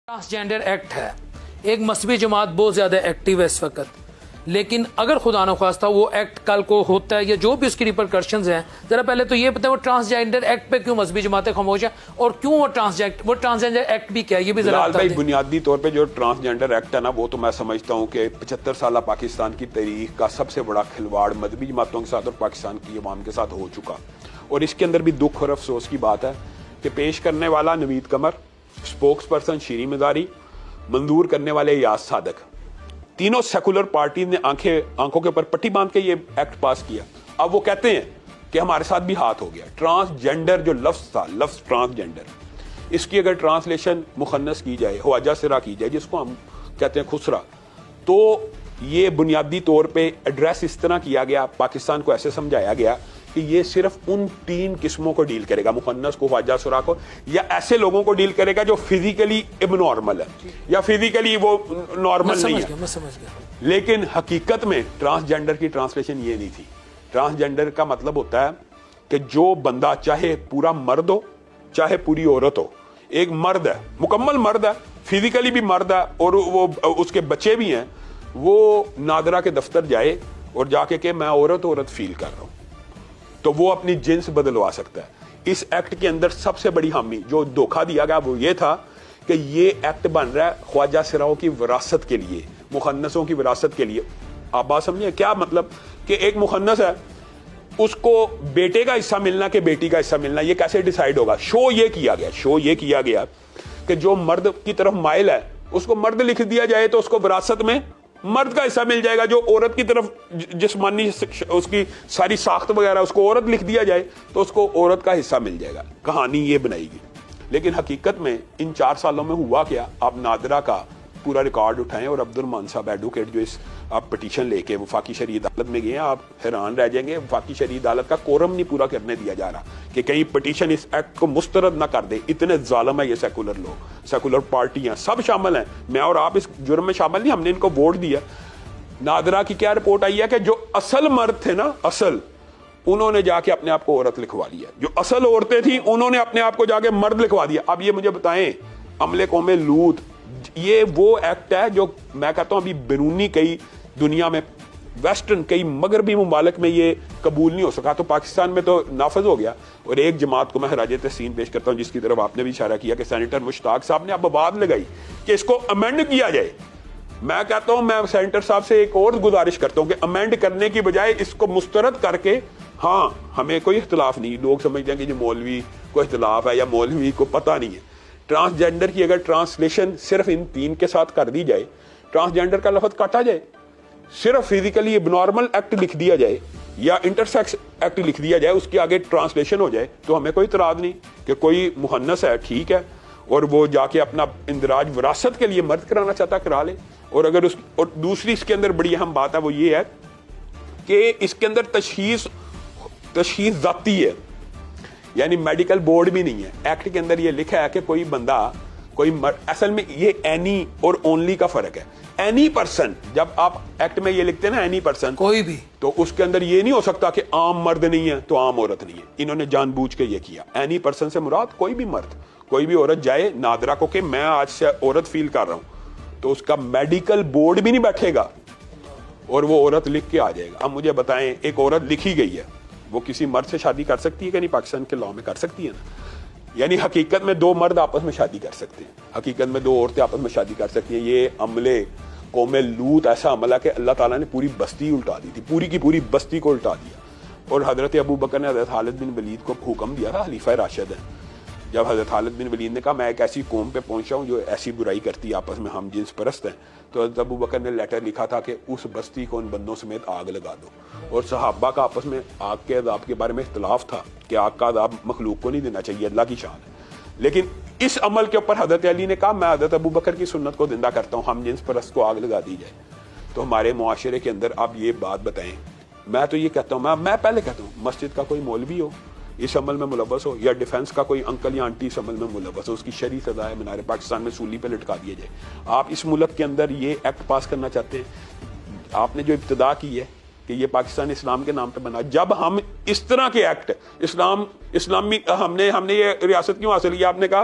Transgender act ہے، ایک مذہبی جماعت بہت زیادہ ایکٹیو ہے اس وقت، لیکن اگر خدا نخواستہ وہ ایکٹ کل کو ہوتا ہے یا جو بھی اس کی ریپرکشنز ہیں، ذرا پہلے تو یہ بتائیں وہ ٹرانسجینڈر ایکٹ پہ کیوں مذہبی جماعتیں خاموش ہیں اور کیوں وہ ٹرانسجینڈر ایکٹ بھی کیا ہے یہ بھی ذرا بھائی بنیادی طور پہ جو ٹرانسجینڈر ایکٹ ہے نا وہ تو میں سمجھتا ہوں کہ 75 سالہ پاکستان کی تاریخ کا سب سے بڑا کھلواڑ مذہبی جماعتوں کے ساتھ اور پاکستان کی عوام کے ساتھ ہو چکا، اور اس کے اندر بھی دکھ اور افسوس کی بات ہے کہ پیش کرنے والا نوید قمر، اسپوکس پرسن شیریں مزاری، منظور کرنے والے یاس صادق، تینوں سیکولر پارٹی نے آنکھوں کے اوپر پٹی باندھ کے یہ ایکٹ پاس کیا۔ اب وہ کہتے ہیں کہ ہمارے ساتھ بھی ہاتھ ہو گیا۔ ٹرانسجینڈر جو لفظ تھا، لفظ ٹرانسجینڈر، اس کی اگر ٹرانسلیشن مخنث کی جائے، خواجہ سرا کی جائے، جس کو ہم کہتے ہیں خسرا، تو یہ بنیادی طور پہ ایڈریس اس طرح کیا گیا، پاکستان کو ایسے سمجھایا گیا کہ یہ صرف ان 3 قسموں کو ڈیل کرے گا، مخنث کو، خواجہ سرا کو، یا ایسے لوگوں کو ڈیل کرے گا جو فزیکلی اب نارمل ہے یا فزیکلی وہ نارمل نہیں ہے۔ میں سمجھ گیا۔ لیکن حقیقت میں ٹرانسجینڈر کی ٹرانسلیشن یہ نہیں تھی۔ ٹرانسجینڈر کا مطلب ہوتا ہے کہ جو بندہ چاہے پورا مرد ہو چاہے پوری عورت ہو، ایک مرد ہے، مکمل مرد ہے، فزیکلی بھی مرد ہے اور وہ اس کے بچے بھی ہیں، وہ نادرا کے دفتر جائے اور جا کے کہ میں عورت فیل کر رہا ہوں، تو وہ اپنی جنس بدلوا سکتا ہے۔ اس ایکٹ کے اندر سب سے بڑی حامی جو دھوکہ دیا گیا وہ یہ تھا کہ یہ ایکٹ بن رہا ہے خواجہ سراؤں کی وراثت کے لیے، مخنثوں کی وراثت کے لیے۔ آپ بات سمجھیں کیا مطلب؟ کہ ایک مخنث ہے، اس کو بیٹے کا حصہ ملنا کہ بیٹی کا حصہ ملنا، یہ کیسے ڈیسائیڈ ہوگا؟ شو یہ کیا گیا کہ جو مرد کی طرف مائل ہے اس کو مرد لکھ دیا جائے تو اس کو وراثت میں مرد کا حصہ مل جائے گا، جو عورت کی طرف جسمانی اس کی ساری ساخت وغیرہ اس کو عورت لکھ دیا جائے تو اس کو عورت کا حصہ مل جائے گا۔ کہانی یہ بنائی گی، لیکن حقیقت میں ان 4 سالوں میں ہوا کیا؟ آپ نادرا کا پورا ریکارڈ اٹھائیں اور عبد الرحمان صاحب ایڈوکیٹ جو اس آپ پٹیشن لے کے وفاقی شرعی عدالت میں گئے ہیں، آپ حیران رہ جائیں گے، وفاقی شرعی عدالت کا کورم نہیں پورا کرنے دیا جا رہا کہ کہیں پٹیشن اس ایکٹ کو مسترد نہ کر دے۔ اتنے ظالم ہے یہ سیکولر لوگ، سیکولر پارٹیاں سب شامل ہیں، میں اور آپ اس جرم میں شامل نہیں، ہم نے ان کو ووٹ دیا۔ نادرا کی کیا رپورٹ آئی ہے کہ جو اصل مرد تھے نا، اصل، انہوں نے جا کے اپنے آپ کو عورت لکھوا لیا، جو اصل عورتیں تھیں انہوں نے اپنے آپ کو جا کے مرد لکھوا دیا۔ اب یہ مجھے بتائیں، عملے قوم لوط، یہ وہ ایکٹ ہے جو میں کہتا ہوں ابھی بیرونی کئی دنیا میں، ویسٹرن کئی مغربی ممالک میں یہ قبول نہیں ہو سکا، تو پاکستان میں تو نافذ ہو گیا۔ اور ایک جماعت کو میں خراج تحسین پیش کرتا ہوں جس کی طرف آپ نے بھی اشارہ کیا کہ سینیٹر مشتاق صاحب نے اب بات لگائی کہ اس کو امینڈ کیا جائے۔ میں کہتا ہوں، میں سینیٹر صاحب سے ایک اور گزارش کرتا ہوں کہ امینڈ کرنے کی بجائے اس کو مسترد کر کے، ہاں ہمیں کوئی اختلاف نہیں، لوگ سمجھتے ہیں کہ یہ مولوی کو اختلاف ہے یا مولوی کو پتہ نہیں ہے، ٹرانسجینڈر کی اگر ٹرانسلیشن صرف ان 3 کے ساتھ کر دی جائے، ٹرانسجینڈر کا لفظ کاٹا جائے، صرف فزیکلی ابنارمل ایکٹ لکھ دیا جائے یا انٹرسیکس ایکٹ لکھ دیا جائے، اس کے آگے ٹرانسلیشن ہو جائے، تو ہمیں کوئی اعتراض نہیں کہ کوئی مخنث ہے ٹھیک ہے، اور وہ جا کے اپنا اندراج وراثت کے لیے مرد کرانا چاہتا کرا لے۔ اور اگر اور دوسری اس کے اندر بڑی اہم بات ہے وہ یہ ہے کہ اس کے اندر تشخیص ذاتی ہے، یعنی میڈیکل بورڈ بھی نہیں ہے۔ ایکٹ کے اندر یہ لکھا ہے کہ کوئی بندہ، اصل میں یہ اینی اور اونلی کا فرق ہے۔ اینی پرسن، جب آپ ایکٹ میں یہ لکھتے ہیں نا اینی پرسن، کوئی بھی، تو اس کے اندر یہ نہیں ہو سکتا کہ عام مرد نہیں ہے تو عام عورت نہیں ہے۔ انہوں نے جان بوجھ کے یہ کیا۔ اینی پرسن سے مراد کوئی بھی مرد، کوئی بھی عورت جائے نادرا کو کہ میں آج سے عورت فیل کر رہا ہوں، تو اس کا میڈیکل بورڈ بھی نہیں بیٹھے گا اور وہ عورت لکھ کے آ جائے گا۔ اب مجھے بتائیں، ایک عورت لکھی گئی ہے، وہ کسی مرد سے شادی کر سکتی ہے کہ نہیں؟ پاکستان کے لاء میں کر سکتی ہے نا؟ یعنی حقیقت میں 2 مرد آپس میں شادی کر سکتے ہیں، حقیقت میں 2 عورتیں آپس میں شادی کر سکتی ہیں۔ یہ عملے قوم لوط ایسا عمل ہے کہ اللہ تعالیٰ نے پوری بستی الٹا دی تھی، پوری کی پوری بستی کو الٹا دیا۔ اور حضرت ابو بکر نے حضرت خالد بن ولید کو حکم دیا تھا، خلیفہ راشد ہے، جب حضرت خالد بن ولید نے کہا میں ایک ایسی قوم پہ پہنچا ہوں جو ایسی برائی کرتی ہے، آپس میں ہم جنس پرست ہیں، تو حضرت ابو بکر نے لیٹر لکھا تھا کہ اس بستی کو ان بندوں سمیت آگ لگا دو۔ اور صحابہ کا آپس میں آگ کے عذاب کے بارے میں اختلاف تھا کہ آگ کا عذاب مخلوق کو نہیں دینا چاہیے، اللہ کی شان ہے، لیکن اس عمل کے اوپر حضرت علی نے کہا میں حضرت ابو بکر کی سنت کو زندہ کرتا ہوں، ہم جنس پرست کو آگ لگا دی جائے۔ تو ہمارے معاشرے کے اندر آپ یہ بات بتائیں، میں تو یہ کہتا ہوں، میں پہلے کہتا ہوں مسجد کا کوئی مولوی ہو اس عمل میں ملوث ہو، یا ڈیفنس کا کوئی انکل یا آنٹی اس عمل میں ملوث ہو، اس کی شرعی سزا ہے مینار پاکستان میں سولی پہ لٹکا دیا جائے۔ آپ اس ملک کے اندر یہ ایکٹ پاس کرنا چاہتے ہیں، آپ نے جو ابتدا کی ہے کہ یہ پاکستان اسلام کے نام پہ بنا، جب ہم اس طرح کے ایکٹ اسلامی ہم نے یہ ریاست کیوں حاصل کیا؟ آپ نے کہا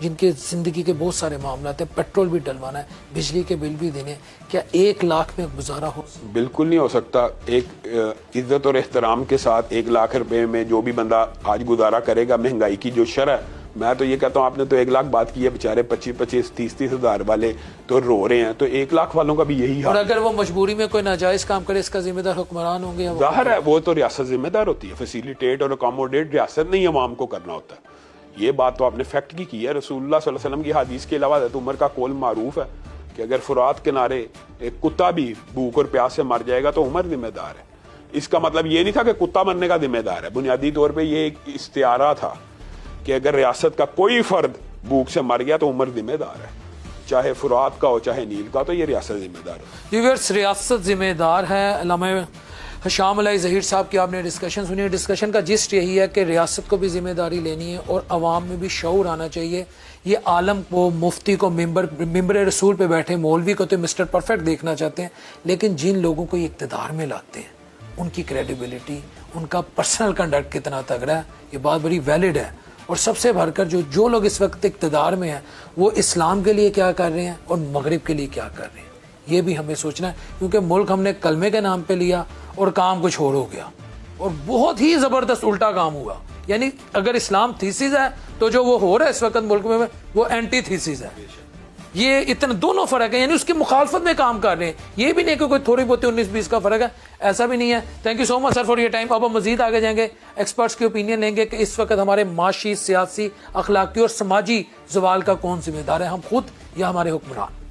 جن کے زندگی کے بہت سارے معاملات ہیں, پیٹرول بھی ڈلوانا ہے, بجلی کے بل بھی دینے, کیا 1 لاکھ میں گزارا ہو؟ بالکل نہیں ہو سکتا. ایک عزت اور احترام کے ساتھ 1 لاکھ روپے میں جو بھی بندہ آج گزارا کرے گا, مہنگائی کی جو شرح, میں تو یہ کہتا ہوں آپ نے تو 1 لاکھ بات کی ہے, بیچارے 25-25 30-30 ہزار والے تو رو رہے ہیں, تو 1 لاکھ والوں کا بھی یہی حال. اور اگر وہ مجبوری میں کوئی ناجائز کام کرے, اس کا ذمہ دار حکمران ہوں گے؟ ظاہر ہے وہ تو ریاست ذمہ دار ہوتی ہے, فیسیلیٹیٹ اور اکاموڈیٹ ریاست نہیں عوام کو کرنا ہوتا ہے. یہ بات تو آپ نے فیکٹ کی ہے. رسول اللہ صلی اللہ علیہ وسلم کی حدیث کے علاوہ حضرت عمر کا قول معروف ہے کہ اگر فرات کنارے ایک کتا بھی بھوک اور پیاس سے مر جائے گا تو عمر ذمہ دار ہے. اس کا مطلب یہ نہیں تھا کہ کتا مرنے کا ذمہ دار ہے, بنیادی طور پہ یہ ایک استعارہ تھا کہ اگر ریاست کا کوئی فرد بھوک سے مر گیا تو عمر ذمہ دار ہے, چاہے فرات کا ہو چاہے نیل کا, تو یہ ریاست ذمہ دار ہے. ویورز, ریاست ذمہ دار ہے. علامہ حشام علیہ ظہیر صاحب کی آپ نے ڈسکشن سنی. ڈسکشن کا جسٹ یہی ہے کہ ریاست کو بھی ذمہ داری لینی ہے اور عوام میں بھی شعور آنا چاہیے. یہ عالم کو, مفتی کو, ممبر رسول پہ بیٹھے مولوی کو تو مسٹر پرفیکٹ دیکھنا چاہتے ہیں, لیکن جن لوگوں کو یہ اقتدار میں لاتے ہیں ان کی کریڈیبلٹی, ان کا پرسنل کنڈکٹ کتنا تگڑا ہے, یہ بات بڑی ویلڈ ہے. اور سب سے بڑھ کر جو لوگ اس وقت اقتدار میں ہیں وہ اسلام کے لیے کیا کر رہے ہیں اور مغرب کے لیے کیا کر رہے ہیں, یہ بھی ہمیں سوچنا ہے. کیونکہ ملک ہم نے کلمے کے نام پہ لیا اور کام کچھ اور ہو گیا, اور بہت ہی زبردست الٹا کام ہوا. یعنی اگر اسلام تھیسز ہے تو جو وہ ہو رہا ہے اس وقت ملک میں وہ اینٹی تھیسز ہے. یہ اتنا دونوں فرق ہے, یعنی اس کی مخالفت میں کام کر رہے ہیں. یہ بھی نہیں کہ کوئی تھوڑی بہت 19-20 کا فرق ہے, ایسا بھی نہیں ہے. Thank you so much sir for your time. اب ہم مزید آگے جائیں گے, ایکسپرٹس کی اوپینین لیں گے کہ اس وقت ہمارے معاشی, سیاسی, اخلاقی اور سماجی زوال کا کون ذمہ دار ہے, ہم خود یا ہمارے حکمران.